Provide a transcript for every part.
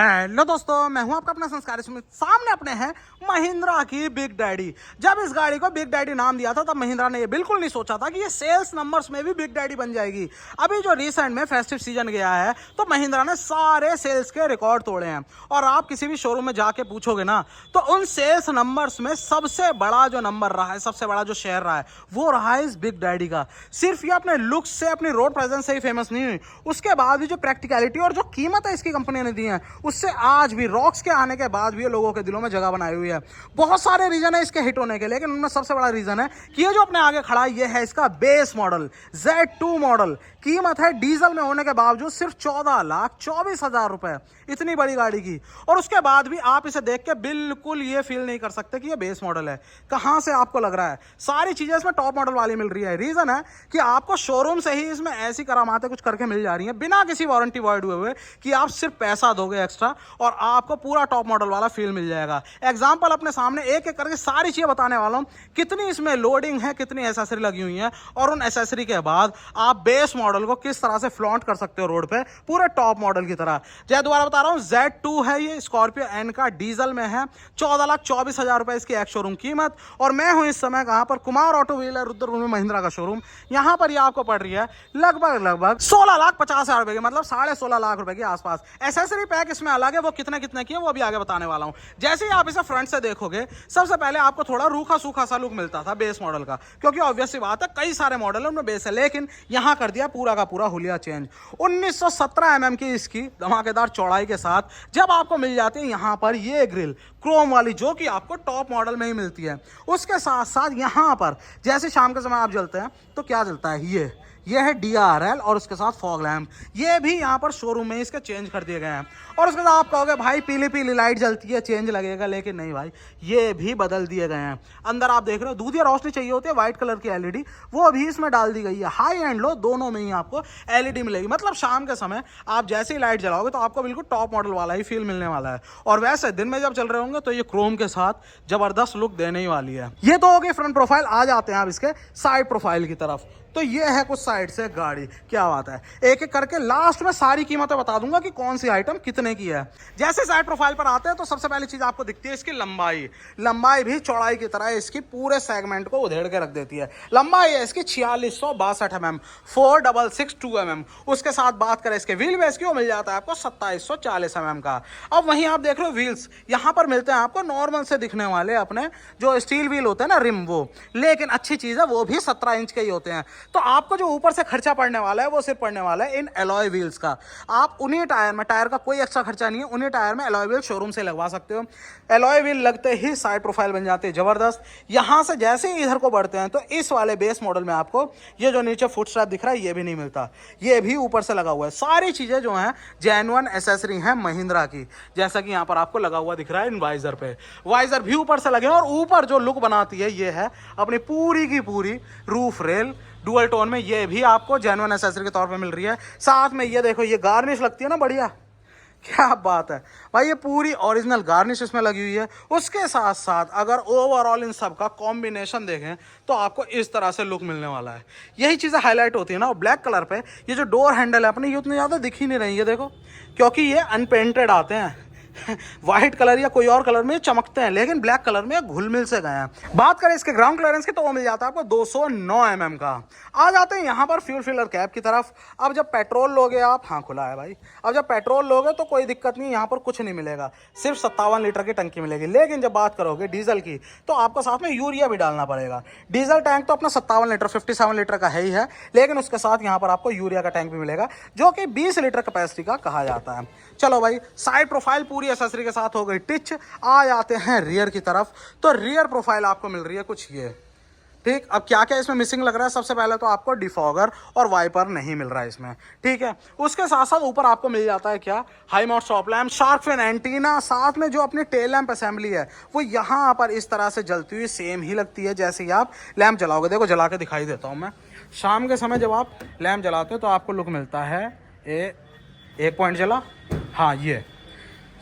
Hello दोस्तों, मैं हूं आपका अपना संस्कारी सुमित। सामने अपने हैं महिंद्रा की बिग डैडी। जब इस गाड़ी को बिग डैडी नाम दिया था तब महिंद्रा ने ये बिल्कुल नहीं सोचा था कि ये सेल्स नंबर्स में भी बिग डैडी बन जाएगी। अभी जो रिसेंट में फेस्टिव सीजन गया है तो महिंद्रा ने सारे सेल्स के रिकॉर्ड तोड़े हैं। और आप किसी भी शोरूम में जाके पूछोगे ना तो उन सेल्स नंबर्स में सबसे बड़ा जो नंबर रहा है, सबसे बड़ा जो शेयर रहा है, वो रहा है इस बिग डैडी का। सिर्फ ये अपने लुक्स से, अपनी रोड प्रेजेंस से ही फेमस नहीं हुई, उसके बाद भी जो प्रैक्टिकलिटी और जो कीमत है इसकी कंपनी ने दी है उससे आज भी, रॉक्स के आने के बाद भी, ये लोगों के दिलों में जगह बनाई हुई है। बहुत सारे रीजन है इसके हिट होने के, लेकिन उनमें सबसे बड़ा रीजन है कि ये जो अपने आगे खड़ा है ये है इसका बेस मॉडल Z2 मॉडल। कीमत है डीजल में होने के बावजूद सिर्फ 14,24,000 रुपए, इतनी बड़ी गाड़ी की। और उसके बाद भी आप इसे देख के बिल्कुल ये फील नहीं कर सकते कि ये बेस मॉडल है। कहां से आपको लग रहा है? सारी चीजें इसमें टॉप मॉडल वाली मिल रही है। रीजन है कि आपको शोरूम से ही इसमें ऐसी करामातें कुछ करके मिल जा रही हैं बिना किसी वारंटी वर्ड हुए कि आप सिर्फ पैसा दोगे एक्स्ट्रा और आपको पूरा टॉप मॉडल वाला फील मिल जाएगा। एग्जांपल अपने सामने एक एक करके सारी चीजें बताने वाला हूं, कितनी इसमें लोडिंग है, कितनी एसेसरी लगी हुई है, और उन एसेसरी के बाद आप बेस मॉडल को किस तरह से फ्लॉन्ट कर सकते हो रोड पे पूरे टॉप मॉडल की तरह। जय दोबारा बता रहा हूं, Z2 है ये, स्कॉर्पियो एन का, डीजल में है। 14,24,000 रुपए इसकी एक शोरूम कीमत। और मैं हूं इस समय कहां पर? कुमार ऑटो व्हीलर, रुद्रपुर में महिंद्रा का शोरूम। यहां पर ये आपको पड़ रही है लगभग 16,50,000 रुपए की, मतलब 16.5 लाख रुपए के आसपास। एसेसरी पैक इसमें अलग है, वो कितने कितने की है वो अभी आगे बताने वाला हूं। जैसे ही आप इसे फ्रंट से देखोगे, सबसे पहले आपको थोड़ा रूखा सूखा सा लुक मिलता था बेस मॉडल का, क्योंकि ऑब्वियस सी बात है कई सारे मॉडल है उनमें बेस है, लेकिन यहां कर दिया पूरा का पूरा हुलिया चेंज। 1917 mm की इसकी धमाकेदार चौड़ाई के साथ जब आपको मिल जाती है यहां पर ये ग्रिल क्रोम वाली, जो कि आपको टॉप मॉडल में ही मिलती है। उसके साथ साथ यहां पर जैसे शाम के समय आप जलते हैं तो क्या जलता है, ये है DRL और उसके साथ फॉग लैम्प। ये भी यहाँ पर शोरूम में इसके चेंज कर दिए गए हैं। और उसके साथ आप कहोगे भाई पीली पीली लाइट जलती है, चेंज लगेगा, लेकिन नहीं भाई, ये भी बदल दिए गए हैं। अंदर आप देख रहे हो दूधिया रोशनी चाहिए होती है, व्हाइट कलर की LED, वो भी इसमें डाल दी गई है। हाई एंड लो दोनों में ही आपको LED मिलेगी, मतलब शाम के समय आप जैसे ही लाइट जलाओगे तो आपको बिल्कुल टॉप मॉडल वाला ही फील मिलने वाला है। और वैसे दिन में जब चल रहे होंगे तो ये क्रोम के साथ जबरदस्त लुक देने ही वाली है। ये तो हो गई फ्रंट प्रोफाइल। आ जाते हैं आप इसके साइड प्रोफाइल की तरफ। तो ये है कुछ साइड से गाड़ी, क्या बात है। एक एक करके लास्ट में सारी कीमतें बता दूंगा कि कौन सी आइटम कितने की है। जैसे साइड प्रोफाइल पर आते हैं तो सबसे पहली चीज आपको दिखती है इसकी लंबाई भी चौड़ाई की तरह इसकी पूरे सेगमेंट को उधेड़ के रख देती है। लंबाई है इसकी 4662 mm, 4662 mm। उसके साथ बात करें इसके व्हील बेस की, वो मिल जाता है आपको 2740 mm का। अब वहीं आप देख रहे हो व्हील्स, यहां पर मिलते हैं आपको नॉर्मल से दिखने वाले अपने जो स्टील व्हील होते हैं ना, रिम, वो, लेकिन अच्छी चीज है वो भी 17 इंच के ही होते हैं। तो आपको जो ऊपर से खर्चा पड़ने वाला है वो सिर्फ पड़ने वाला है इन एलॉय व्हील्स का। आप उन्हीं टायर में, टायर का कोई एक्स्ट्रा खर्चा नहीं है, उन्हीं टायर में एलॉय व्हील शोरूम से लगवा सकते हो। एलॉय व्हील लगते ही साइड प्रोफाइल बन जाती है जबरदस्त। यहां से जैसे ही इधर को बढ़ते हैं तो इस वाले बेस मॉडल में आपको ये जो नीचे फुट स्ट्रैप दिख रहा है ये भी नहीं मिलता, ये भी ऊपर से लगा हुआ है। सारी चीजें जो हैं जेन्युइन एसेसरी हैं महिंद्रा की, जैसा कि यहां पर आपको लगा हुआ दिख रहा है इन वाइजर पे। वाइजर भी ऊपर से लगे हैं और ऊपर जो लुक बनाती है ये है अपनी पूरी की पूरी रूफ रेल डुअल टोन में, ये भी आपको जेन्युइन एक्सेसरी के तौर पे मिल रही है। साथ में ये देखो, ये गार्निश लगती है ना बढ़िया, क्या बात है भाई, ये पूरी ओरिजिनल गार्निश इसमें लगी हुई है। उसके साथ साथ अगर ओवरऑल इन सब का कॉम्बिनेशन देखें तो आपको इस तरह से लुक मिलने वाला है। यही चीज़ें हाईलाइट होती है ना। ब्लैक कलर पे ये जो डोर हैंडल है अपने, ये उतने ज़्यादा दिख ही नहीं रही है, देखो, क्योंकि ये अनपेंटेड आते हैं। व्हाइट कलर या कोई और कलर में चमकते हैं, लेकिन ब्लैक कलर में घुल मिल से गए हैं। बात करें इसके ग्राउंड क्लियरेंस की तो वो मिल जाता है आपको 209 mm का। आ जाते हैं यहाँ पर फ्यूल फिलर कैप की तरफ। अब जब पेट्रोल लोगे आप, हाँ खुला है भाई, अब जब पेट्रोल लोगे तो कोई दिक्कत नहीं, यहाँ पर कुछ नहीं मिलेगा, सिर्फ 57 लीटर की टंकी मिलेगी। लेकिन जब बात करोगे डीजल की तो आपको साथ में यूरिया भी डालना पड़ेगा। डीजल टैंक तो अपना 57 लीटर 57 लीटर का है ही है, लेकिन उसके साथ यहाँ पर आपको यूरिया का टैंक भी मिलेगा जो कि 20 लीटर कैपेसिटी का कहा जाता है। चलो भाई, साइड प्रोफाइल पूरी एसेसरी के साथ हो गई टिच। आ जाते हैं रियर की तरफ। तो रियर प्रोफाइल आपको मिल रही है कुछ ये, ठीक। अब क्या क्या इसमें मिसिंग लग रहा है? सबसे पहले तो आपको डिफॉगर और वाइपर नहीं मिल रहा है इसमें, ठीक है। उसके साथ साथ ऊपर आपको मिल जाता है क्या, high mount stop lamp, shark fin antenna, साथ में जो अपनी टेल लैंप असेंबली है वो यहाँ पर इस तरह से जलती हुई सेम ही लगती है जैसे ही आप लैंप जलाओगे। देखो जला के दिखाई देता हूँ मैं। शाम के समय जब आप लैंप जलाते हो तो आपको लुक मिलता है, एक पॉइंट जला, हाँ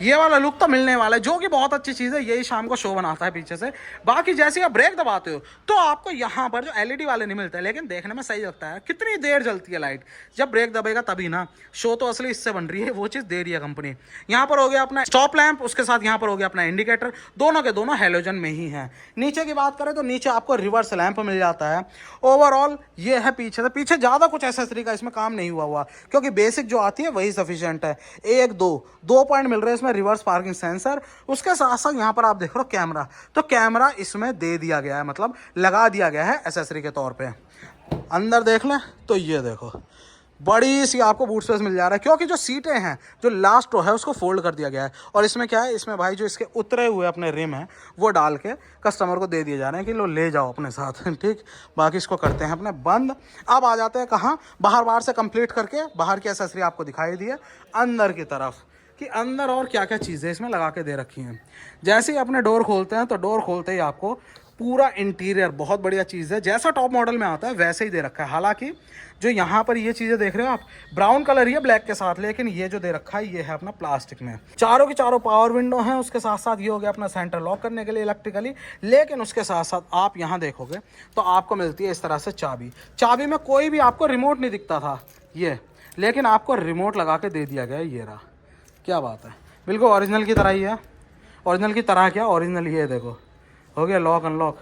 ये वाला लुक तो मिलने वाला है, जो कि बहुत अच्छी चीज़ है, यही शाम को शो बनाता है पीछे से। बाकी जैसे आप ब्रेक दबाते हो तो आपको यहाँ पर जो एलईडी वाले नहीं मिलते, लेकिन देखने में सही लगता है। कितनी देर जलती है लाइट, जब ब्रेक दबेगा तभी ना। शो तो असली इससे बन रही है, वो चीज़ दे रही है कंपनी। यहाँ पर हो गया अपना स्टॉप लैंप, उसके साथ यहाँ पर हो गया अपना इंडिकेटर, दोनों के दोनों हेलोजन में ही है। नीचे की बात करें तो नीचे आपको रिवर्स लैंप मिल जाता है। ओवरऑल ये है पीछे से, पीछे ज़्यादा कुछ एसेसरी का इसमें काम नहीं हुआ क्योंकि बेसिक जो आती है वही सफिशिएंट है। एक दो पॉइंट मिल रहे हैं इसमें, रिवर्स पार्किंग सेंसर, उसके साथ साथ यहाँ पर आप देख रहे हो कैमरा, तो कैमरा इसमें दे दिया गया है, मतलब लगा दिया गया है एसेसरी के तौर पे। अंदर देख लें तो ये देखो बड़ी सी आपको बूट स्पेस मिल जा रहा है, क्योंकि जो सीटें हैं, जो लास्ट रो है उसको फोल्ड कर दिया गया है। और इसमें क्या है, इसमें भाई जो इसके उतरे हुए अपने रिम है वो डाल के कस्टमर को दे दिए जा रहे हैं कि लो ले जाओ अपने साथ। ठीक, बाकी इसको करते हैं अपने बंद। अब आ जाते हैं कहाँ, बाहर से कंप्लीट करके बाहर की एसेसरी आपको दिखाई दी है, अंदर की तरफ कि अंदर और क्या क्या चीज़ें इसमें लगा के दे रखी हैं। जैसे ही अपने डोर खोलते हैं तो डोर खोलते ही आपको पूरा इंटीरियर बहुत बढ़िया चीज़ है, जैसा टॉप मॉडल में आता है वैसे ही दे रखा है। हालांकि जो यहाँ पर ये चीज़ें देख रहे हो आप, ब्राउन कलर ही है ब्लैक के साथ, लेकिन ये जो दे रखा है ये है अपना प्लास्टिक में। चारों की चारों पावर विंडो हैं, उसके साथ साथ ये हो गया अपना सेंटर लॉक करने के लिए इलेक्ट्रिकली। लेकिन उसके साथ साथ आप यहाँ देखोगे तो आपको मिलती है इस तरह से चाबी। चाबी में कोई भी आपको रिमोट नहीं दिखता था ये, लेकिन आपको रिमोट लगा के दे दिया गया है। ये रहा, क्या बात है, बिल्कुल ओरिजिनल की तरह ही है। ओरिजिनल की तरह क्या, ओरिजिनल ही है। देखो हो गया लॉक अनलॉक।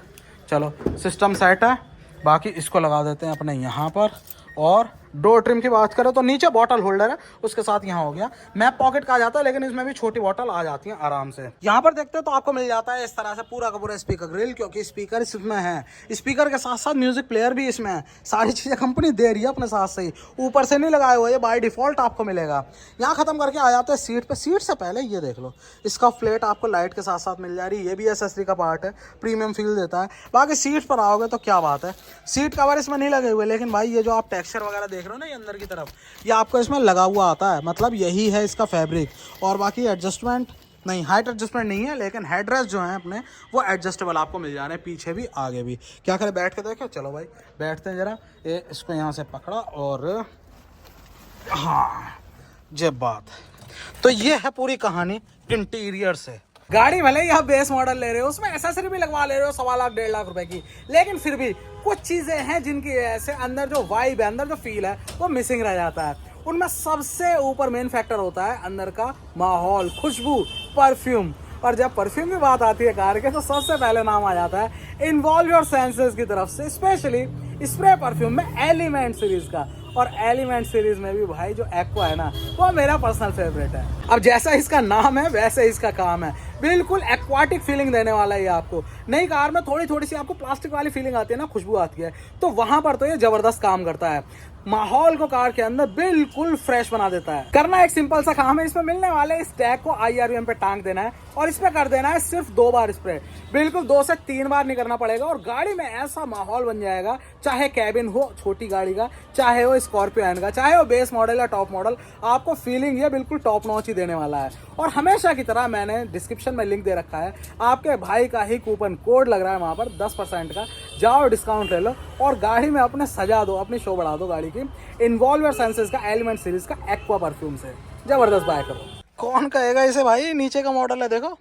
चलो सिस्टम सेट है, बाकी इसको लगा देते हैं अपने यहाँ पर। और डोर ट्रिम की बात करें तो नीचे बॉटल होल्डर है, उसके साथ यहाँ हो गया मैप पॉकेट कहा जाता है, लेकिन इसमें भी छोटी बॉटल आ जाती है आराम से। यहाँ पर देखते हो तो आपको मिल जाता है इस तरह से पूरा का पूरा स्पीकर ग्रिल, क्योंकि स्पीकर इसमें है। स्पीकर के साथ साथ म्यूजिक प्लेयर भी इसमें है। सारी चीज़ें कंपनी दे रही है अपने साथ से ही, ऊपर से नहीं लगाए हुए, ये बाय डिफॉल्ट आपको मिलेगा। यहाँ खत्म करके आ जाते हैं सीट पे। सीट से पहले ये देख लो, इसका फ्लेट आपको लाइट के साथ साथ मिल जा रही है, ये भी एसेसरी का पार्ट है, प्रीमियम फील देता है। बाकी सीट पर आओगे तो क्या बात है, सीट कवर इसमें नहीं लगे हुए, लेकिन भाई ये जो आप टेक्सचर वगैरह देख रहे हो ना ये अंदर की तरफ, ये आपको इसमें लगा हुआ आता है, मतलब यही है इसका फैब्रिक। और बाकी एडजस्टमेंट नहीं, हाइट एडजस्टमेंट नहीं है, लेकिन हेडरेस्ट जो है अपने वो एडजस्टेबल आपको मिल जा रहे हैं, पीछे भी आगे भी। क्या करें, बैठ के देखें, चलो भाई बैठते हैं जरा। ये इसको यहाँ से पकड़ा और हाँ जब बात, तो ये है पूरी कहानी इंटीरियर से। गाड़ी भले ही आप बेस मॉडल ले रहे हो, उसमें एसेसरी भी लगवा ले रहे हो 1.25 लाख 1.5 लाख रुपए की, लेकिन फिर भी कुछ चीजें हैं जिनकी वजह से अंदर जो वाइब है, अंदर जो फील है वो मिसिंग रह जाता है। उनमें सबसे ऊपर मेन फैक्टर होता है अंदर का माहौल, खुशबू, परफ्यूम। और जब परफ्यूम की बात आती है कार के, तो सबसे पहले नाम आ जाता है इन्वॉल्व योर सेंसेस की तरफ से, स्पेशली स्प्रे परफ्यूम में एलिमेंट सीरीज का। और एलिमेंट सीरीज में भी भाई जो एक्वा है ना, वो मेरा पर्सनल फेवरेट है। अब जैसा इसका नाम है वैसे इसका काम है, बिल्कुल एक्वाटिक फीलिंग देने वाला है आपको। नई कार में थोड़ी सी आपको प्लास्टिक वाली फीलिंग आती है ना, खुशबू आती है, तो वहां पर तो ये जबरदस्त काम करता है, माहौल को कार के अंदर बिल्कुल फ्रेश बना देता है। करना एक सिंपल सा काम है, इसमें मिलने वाले इस टैग को IRVM पे टांग देना है और इस पे कर देना है सिर्फ 2 बार स्प्रे, बिल्कुल 2 से 3 बार नहीं करना पड़ेगा। और गाड़ी में ऐसा माहौल बन जाएगा, चाहे कैबिन हो छोटी गाड़ी का, चाहे वो स्कॉर्पियो एन का, चाहे वो बेस मॉडल या टॉप मॉडल, आपको फीलिंग ये बिल्कुल टॉप नॉच ही देने वाला है। और हमेशा की तरह मैंने डिस्क्रिप्शन में लिंक दे रखा है, आपके भाई का ही कूपन कोड लग रहा है वहां पर 10% का, जाओ डिस्काउंट ले लो और गाड़ी में अपने सजा दो, अपनी शो बढ़ा दो गाड़ी की इन्वॉल्व योर सेंसेस का एलिमेंट सीरीज का एक्वा परफ्यूम से। जबरदस्त बाय करो। कौन कहेगा इसे भाई, नीचे का मॉडल है देखो,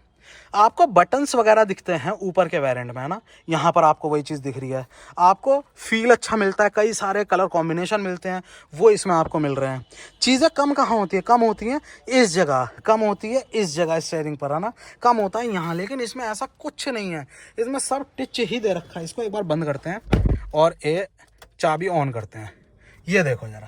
आपको बटन्स वगैरह दिखते हैं ऊपर के वेरिएंट में, है ना, यहाँ पर आपको वही चीज़ दिख रही है। आपको फील अच्छा मिलता है, कई सारे कलर कॉम्बिनेशन मिलते हैं, वो इसमें आपको मिल रहे हैं। चीज़ें कम कहाँ होती है, कम होती हैं इस जगह, कम होती है इस जगह स्टीयरिंग पर, है ना, कम होता है यहाँ, लेकिन इसमें ऐसा कुछ नहीं है, इसमें सब टिच ही दे रखा है। इसको एक बार बंद करते हैं और ये चाबी ऑन करते हैं, ये देखो जरा,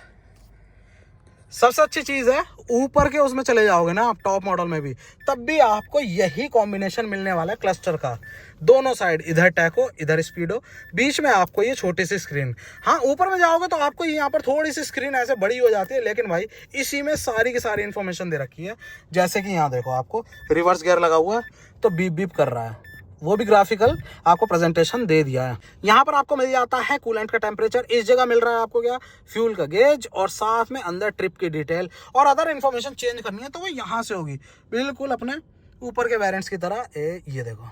सबसे अच्छी चीज है ऊपर के उसमें चले जाओगे ना आप टॉप मॉडल में भी, तब भी आपको यही कॉम्बिनेशन मिलने वाला है क्लस्टर का, दोनों साइड, इधर टैको इधर स्पीडो, बीच में आपको ये छोटी सी स्क्रीन। हाँ ऊपर में जाओगे तो आपको यहाँ पर थोड़ी सी स्क्रीन ऐसे बड़ी हो जाती है, लेकिन भाई इसी में सारी की सारी इन्फॉर्मेशन दे रखी है। जैसे कि यहाँ देखो, आपको रिवर्स गियर लगा हुआ है तो बीप बीप कर रहा है, वो भी ग्राफिकल आपको प्रेजेंटेशन दे दिया है। यहाँ पर आपको मिल जाता है कूलेंट का टेम्परेचर, इस जगह मिल रहा है आपको क्या, फ्यूल का गेज, और साथ में अंदर ट्रिप की डिटेल और अदर इन्फॉर्मेशन चेंज करनी है तो वो यहाँ से होगी, बिल्कुल अपने ऊपर के वेरिएंट्स की तरह। ये देखो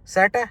सेट है,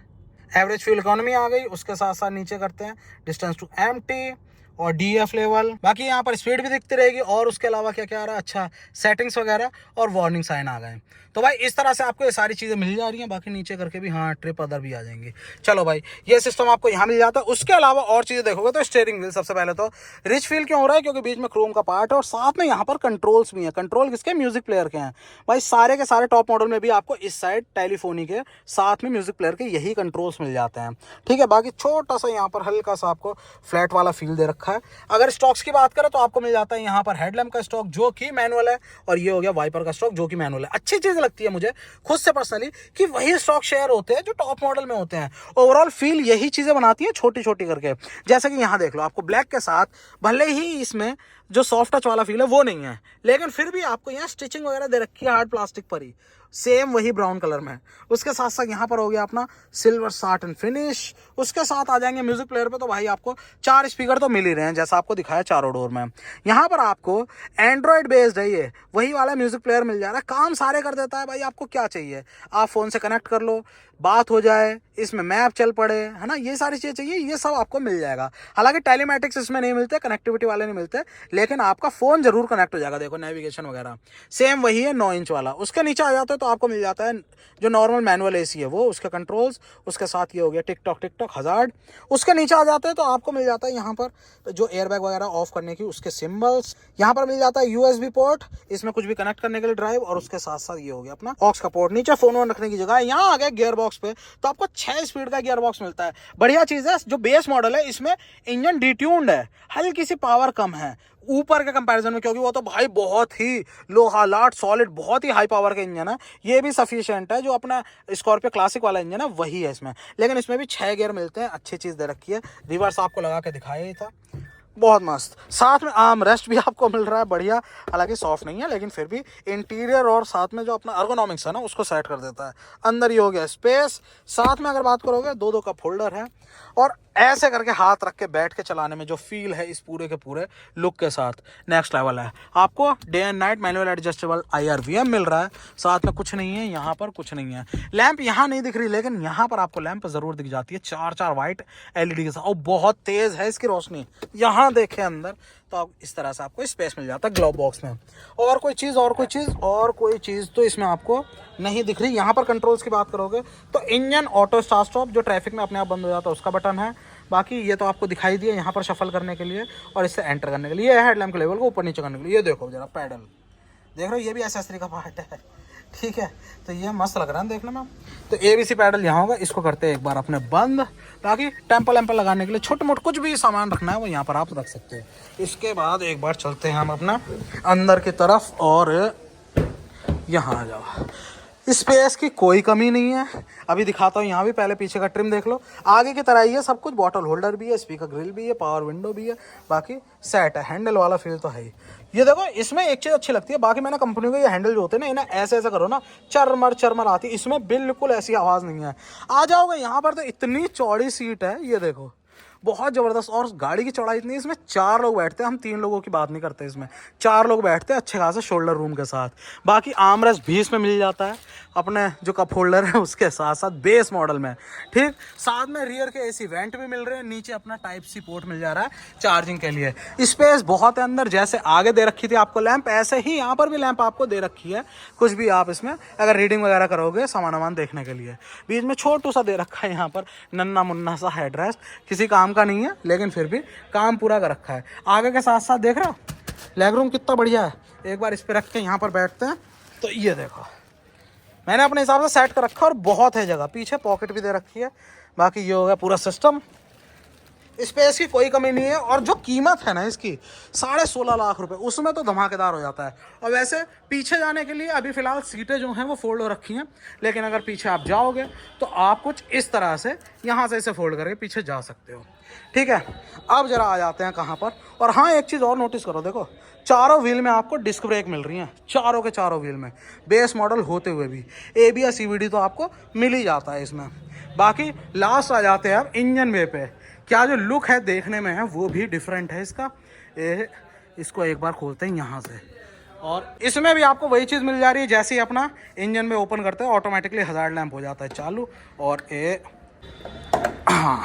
एवरेज फ्यूल इकोनॉमी आ गई, उसके साथ साथ नीचे करते हैं डिस्टेंस टू एम्प्टी, और DF लेवल, बाकी यहाँ पर स्पीड भी दिखती रहेगी। और उसके अलावा क्या क्या आ रहा है, अच्छा सेटिंग्स वगैरह और वार्निंग साइन आ गए। तो भाई इस तरह से आपको ये सारी चीज़ें मिल जा रही हैं। बाकी नीचे करके भी हाँ ट्रिप अदर भी आ जाएंगी। चलो भाई ये सिस्टम आपको यहाँ मिल जाता है। उसके अलावा और चीज़ें देखोगे तो स्टीयरिंग व्हील सबसे पहले तो रिच फील क्यों हो रहा है, क्योंकि बीच में क्रोम का पार्ट है और साथ में यहाँ पर कंट्रोल्स भी हैं। कंट्रोल किसके, म्यूजिक प्लेयर के हैं भाई। सारे के सारे टॉप मॉडल में भी आपको इस साइड टेलीफोनी के साथ में म्यूजिक प्लेयर के यही कंट्रोल्स मिल जाते हैं। ठीक है, बाकी छोटा सा यहाँ पर हल्का सा आपको फ्लैट वाला फील दे रखा है। अगर स्टॉक्स की बात करें तो आपको मिल जाता है यहाँ पर हेडलैम्प का स्टॉक जो कि मैनुअल है, और ये हो गया वाइपर का स्टॉक जो कि मैनुअल है। अच्छी चीज़ लगती है मुझे खुद से पर्सनली कि वही स्टॉक शेयर होते हैं जो टॉप मॉडल में होते हैं। ओवरऑल फील यही चीज़ें बनाती हैं छोटी छोटी करके। जैसे कि यहाँ देख लो, आपको ब्लैक के साथ भले ही इसमें जो सॉफ्ट टच वाला फील है वो नहीं है, लेकिन फिर भी आपको यहाँ स्टिचिंग वगैरह दे रखी है हार्ड प्लास्टिक पर ही, सेम वही ब्राउन कलर में। उसके साथ साथ यहाँ पर हो गया अपना सिल्वर साटन फिनिश। उसके साथ आ जाएंगे म्यूजिक प्लेयर पे तो भाई आपको 4 स्पीकर तो मिल ही रहे हैं जैसा आपको दिखाया चारों डोर में। यहाँ पर आपको एंड्रॉयड बेस्ड है, ये वही वाला म्यूजिक प्लेयर मिल जा रहा है। काम सारे कर देता है भाई। आपको क्या चाहिए, आप फोन से कनेक्ट कर लो, बात हो जाए, इसमें मैप चल पड़े, है ना, ये सारी चीज़ें चाहिए, ये सब आपको मिल जाएगा। हालांकि टेलीमेटिक्स इसमें नहीं मिलते, कनेक्टिविटी वाले नहीं मिलते, लेकिन आपका फ़ोन जरूर कनेक्ट हो जाएगा। देखो नेविगेशन वगैरह सेम वही है 9 इंच वाला। उसके नीचे आ जाता है तो आपको मिल जाता है जो नॉर्मल मैनुअल AC है वो, उसके कंट्रोल्स। उसके साथ ये हो गया टिकटॉक हज़ार्ड। उसके नीचे आ जाते हैं तो आपको मिल जाता है यहाँ पर जो एयरबैग वगैरह ऑफ करने की उसके सिम्बल्स। यहाँ पर मिल जाता है USB पोर्ट, इसमें कुछ भी कनेक्ट करने के लिए ड्राइव। और उसके साथ साथ ये हो गया अपना ऑक्स का पोर्ट। नीचे फोन वोन रखने की जगह। यहाँ आ गया गियर बॉक्स पे तो आपको 6 स्पीड का गियर बॉक्स मिलता है। बढ़िया चीज़ है, जो बेस मॉडल है इसमें इंजन डिट्यून्ड है, हल्की सी पावर कम है ऊपर के कंपैरिजन में, क्योंकि वो तो भाई बहुत ही लो हालाट सॉलिड, बहुत ही हाई पावर का इंजन है। ये भी सफिशिएंट है, जो अपना स्कॉर्पियो क्लासिक वाला इंजन है वही है इसमें, लेकिन इसमें भी 6 गियर मिलते हैं। अच्छी चीज़ दे रखी है। रिवर्स आपको लगा के दिखाया ही था, बहुत मस्त। साथ में आर्म रेस्ट भी आपको मिल रहा है बढ़िया, हालांकि सॉफ्ट नहीं है लेकिन फिर भी इंटीरियर और साथ में जो अपना अर्गोनॉमिक्स है ना उसको सेट कर देता है। अंदर ही हो गया स्पेस। साथ में अगर बात करोगे 2 कप होल्डर है, और ऐसे करके हाथ रख के बैठ के चलाने में जो फील है इस पूरे के पूरे लुक के साथ नेक्स्ट लेवल है। आपको day and night manual adjustable IRVM मिल रहा है। साथ में कुछ नहीं है, यहाँ पर कुछ नहीं है। लैंप यहाँ नहीं दिख रही, लेकिन यहाँ पर आपको लैंप ज़रूर दिख जाती है 4 वाइट LED के साथ, और बहुत तेज़ है इसकी रोशनी। यहाँ देखें अंदर तो आप इस तरह से आपको स्पेस मिल जाता है ग्लव बॉक्स में। और कोई चीज़ तो इसमें आपको नहीं दिख रही। यहाँ पर कंट्रोल्स की बात करोगे तो इंजन ऑटो स्टार्ट स्टॉप जो ट्रैफिक में अपने आप बंद हो जाता है उसका बटन है। बाकी ये तो आपको दिखाई दिया यहाँ पर शफल करने के लिए और इससे एंटर करने के लिए, हेडलैम्प के लेवल को ऊपर नीचे करने के लिए। ये देखो जरा पैडल देख रहे हो, ये भी एसेसरी का पार्ट है। ठीक है, तो ये मस्त लग रहा है देखने में। तो ABC पैडल यहाँ होगा, इसको करते हैं एक बार अपने बंद, ताकि टेम्पल एम्पल लगाने के लिए छोटे मोटे कुछ भी सामान रखना है वो यहाँ पर आप रख सकते हैं। इसके बाद एक बार चलते हैं हम अपना अंदर की तरफ, और यहाँ आ जाओ। स्पेस की कोई कमी नहीं है। अभी दिखाता हूँ यहाँ भी, पहले पीछे का ट्रिम देख लो। आगे की तरह ही है सब कुछ, बॉटल होल्डर भी है, स्पीकर ग्रिल भी है, पावर विंडो भी है, बाकी सेट है। हैंडल वाला फील तो है ही। ये देखो इसमें एक चीज़ अच्छी लगती है, बाकी मैंने कंपनी के ये हैंडल जो होते हैं ना, इन्हें ऐसे ऐसे करो ना चरमर आती है, इसमें बिल्कुल ऐसी आवाज़ नहीं है। आ जाओगे यहाँ पर तो इतनी चौड़ी सीट है, ये देखो बहुत ज़बरदस्त। और गाड़ी की चौड़ाई इतनी, इसमें 4 लोग बैठते हैं। हम 3 लोगों की बात नहीं करते, इसमें 4 लोग बैठते हैं अच्छे खासे शोल्डर रूम के साथ। बाकी आर्म रेस्ट भी इसमें मिल जाता है अपने जो कप होल्डर है उसके साथ साथ बेस मॉडल में। ठीक, साथ में रियर के AC वेंट भी मिल रहे हैं। नीचे अपना Type-C पोर्ट मिल जा रहा है चार्जिंग के लिए। स्पेस बहुत है अंदर, जैसे आगे दे रखी थी आपको लैंप, ऐसे ही यहाँ पर भी लैंप आपको दे रखी है। कुछ भी आप इसमें अगर रीडिंग वगैरह करोगे सामान देखने के लिए। बीच में छोटू सा दे रखा है यहाँ पर नन्ना मुन्ना सा हेड रेस्ट, किसी काम का नहीं है लेकिन फिर भी काम पूरा कर रखा है। आगे के साथ साथ देख रहे हो लेग रूम कितना बढ़िया है। एक बार इस पे रख के यहाँ पर बैठते हैं तो ये देखो मैंने अपने हिसाब से सेट कर रखा और बहुत है जगह। पीछे पॉकेट भी दे रखी है। बाकी ये हो गया पूरा सिस्टम। स्पेस की कोई कमी नहीं है, और जो कीमत है ना इसकी 16.5 लाख रुपए, उसमें तो धमाकेदार हो जाता है। और वैसे पीछे जाने के लिए अभी फ़िलहाल सीटें जो हैं वो फोल्ड हो रखी हैं, लेकिन अगर पीछे आप जाओगे तो आप कुछ इस तरह से यहाँ से इसे फोल्ड करके पीछे जा सकते हो। ठीक है, अब जरा आ जाते हैं कहाँ पर। और हाँ, एक चीज़ और नोटिस करो, देखो चारों व्हील में आपको डिस्क ब्रेक मिल रही हैं, चारों के चारों व्हील में, बेस मॉडल होते हुए भी। ABS CVT तो आपको मिल ही जाता है इसमें। बाकी लास्ट आ जाते हैं अब इंजन वे पे। क्या जो लुक है देखने में है वो भी डिफरेंट है इसका। इसको एक बार खोलते हैं यहाँ से, और इसमें भी आपको वही चीज़ मिल जा रही है। जैसे ही अपना इंजन में ओपन करते हैं ऑटोमेटिकली हज़ार्ड लैंप हो जाता है चालू, और हाँ,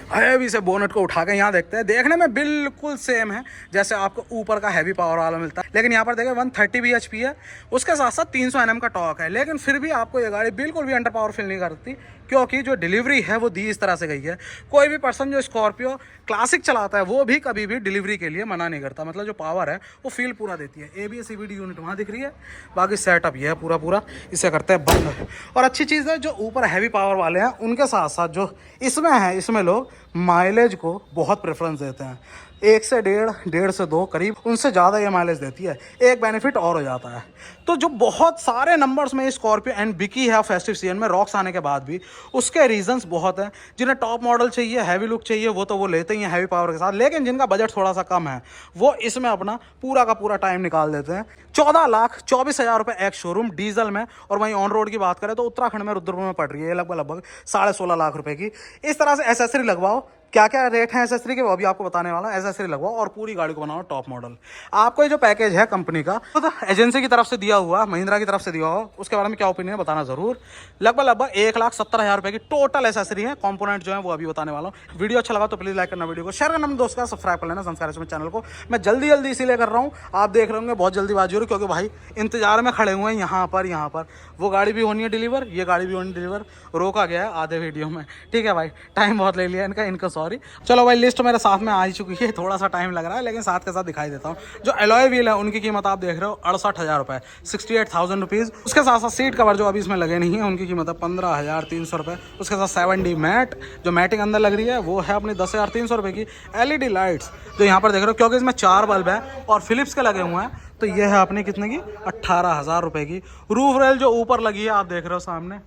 हैवी से बोनट को उठा के यहाँ देखते हैं, देखने में बिल्कुल सेम है जैसे आपको ऊपर का हैवी पावर वाला मिलता है, लेकिन यहाँ पर देखिए 130 bhp है, उसके साथ साथ 300 Nm का टॉर्क है, लेकिन फिर भी आपको ये गाड़ी बिल्कुल भी अंडर पावर फील नहीं करती, क्योंकि जो डिलीवरी है वो दी इस तरह से गई है। कोई भी पर्सन जो स्कॉर्पियो क्लासिक चलाता है वो भी कभी भी डिलीवरी के लिए मना नहीं करता, मतलब जो पावर है वो फील पूरा देती है। ABS CVT यूनिट वहाँ दिख रही है, बाकी सेटअप ये है पूरा, इसे करते हैं बंद। और अच्छी चीज़ है जो ऊपर हैवी पावर वाले हैं उनके साथ साथ जो इसमें है, इसमें लोग माइलेज को बहुत प्रेफरेंस देते हैं, 1 से 1.5 से 2 करीब, उनसे ज़्यादा ये माइलेज देती है। एक बेनिफिट और हो जाता है, तो जो बहुत सारे नंबर्स में स्कॉर्पियो एंड बिकी है फेस्टिव सीजन में रॉक्स आने के बाद भी, उसके रीजंस बहुत हैं। जिन्हें टॉप मॉडल चाहिए, हैवी लुक चाहिए, वो तो वो लेते ही हैं हैवी पावर के साथ, लेकिन जिनका बजट थोड़ा सा कम है वो इसमें अपना पूरा का पूरा टाइम निकाल देते हैं। 14,24,000 रुपये एक शोरूम डीजल में, और वहीं ऑन रोड की बात करें तो उत्तराखंड में रुद्रपुर में पड़ रही है लगभग 16.5 लाख रुपए की। इस तरह से एसेसरी लगवाओ, क्या क्या रेट है एसेसरी के वो अभी आपको बताने वाला हूं। एसेसरी लगवाओ और पूरी गाड़ी को बनाओ टॉप मॉडल। आपको ये जो पैकेज है कंपनी का, तो एजेंसी की तरफ से दिया हुआ, महिंद्रा की तरफ से दिया हुआ, उसके बारे में क्या ओपिनियन है बताना जरूर। लगभग 1,70,000 रुपये की टोटल एसेसरी है, कंपोनेंट जो है वो अभी बताने वाला हूँ। वीडियो अच्छा लगा तो प्लीज लाइक करना, वीडियो को शेयर करना, दोस्त का सब्सक्राइब कर लेना संस्कार इसमें चैनल को। मैं जल्दी इसीलिए कर रहा हूँ, आप देख रहे होंगे बहुत जल्दीबाजी हो रही, क्योंकि भाई इंतजार में खड़े हुए हैं यहाँ पर वो गाड़ी भी होनी है डिलीवर, ये गाड़ी भी होनी डिलीवर, रोका गया है आधे वीडियो में। ठीक है भाई, टाइम बहुत ले लिया इनका सॉरी। चलो भाई, लिस्ट मेरे साथ में आ ही चुकी है, थोड़ा सा टाइम लग रहा है लेकिन साथ के साथ दिखाई देता हूँ। जो एलॉय व्हील है उनकी कीमत आप देख रहे हो 68,000 रुपये, 68,000 रुपीज़। उसके साथ साथ सीट कवर जो अभी इसमें लगे नहीं है उनकी कीमत है 15,300 रुपये। उसके साथ 7D मैट जो मैटिंग अंदर लग रही है वो है अपनी 10,300 रुपये की। LED लाइट्स जो यहाँ पर देख रहे हो, क्योंकि इसमें 4 बल्ब है और फिलिप्स के लगे हुए हैं, तो ये है अपनी कितने की 18,000 रुपये की। रूफ रेल जो ऊपर लगी है आप देख रहे हो सामने,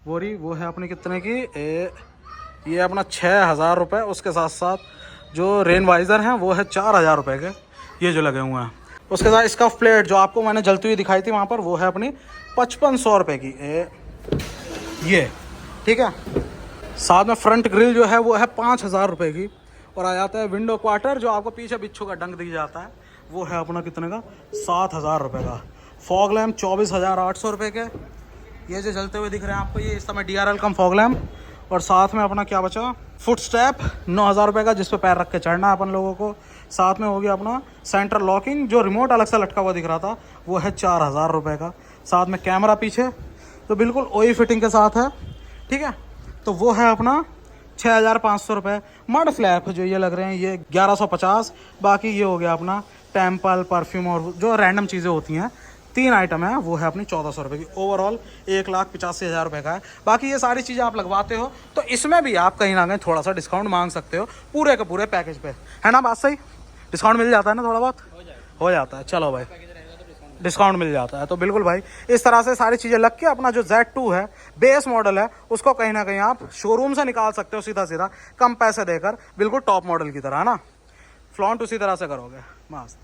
वो है अपनी कितने की, ये अपना 6,000 रुपये। उसके साथ साथ जो रेन वाइज़र हैं वो है 4,000 रुपये के, ये जो लगे हुए हैं। उसके साथ स्कफ प्लेट जो आपको मैंने जलती हुई दिखाई थी वहाँ पर, वो है अपनी 5,500 रुपये की, ये ठीक है। साथ में फ्रंट ग्रिल जो है वो है 5,000 रुपये की। और आ जाता है विंडो क्वार्टर जो आपको पीछे बिच्छू का डंक दिया जाता है, वो है अपना कितने का, 7,000 रुपये का। फॉग लैम्प 24,800 रुपये के, ये जो जलते हुए दिख रहे हैं आपको, ये इस समय DRL कम फॉग लैम्प। और साथ में अपना क्या बचा, फुट स्टेप 9,000 रुपये का, जिस पे पैर रख के चढ़ना है अपन लोगों को। साथ में हो गया अपना सेंटर लॉकिंग, जो रिमोट अलग से लटका हुआ दिख रहा था वो है 4,000 रुपये का। साथ में कैमरा पीछे तो बिल्कुल ओई फिटिंग के साथ है, ठीक है, तो वो है अपना 6,500 रुपये। मड फ्लैप जो ये लग रहे हैं ये 1,150। बाकी ये हो गया अपना टेम्पल, परफ्यूम और जो रैंडम चीज़ें होती हैं, 3 आइटम है, वो है अपनी 1,400 रुपये की। ओवरऑल 1,85,000 रुपये का है। बाकी ये सारी चीज़ें आप लगवाते हो तो इसमें भी आप कहीं ना कहीं थोड़ा सा डिस्काउंट मांग सकते हो पूरे के पूरे पैकेज पे, है ना बात सही? डिस्काउंट मिल जाता है ना, थोड़ा बहुत हो जाता है। चलो भाई, डिस्काउंट मिल जाता है तो बिल्कुल भाई इस तरह से सारी चीज़ें लग के अपना जो Z2 है बेस मॉडल है उसको कहीं ना कहीं आप शोरूम से निकाल सकते हो सीधा कम पैसे देकर, बिल्कुल टॉप मॉडल की तरह, है ना। फ्लॉन्ट उसी तरह से करोगे, मस्त।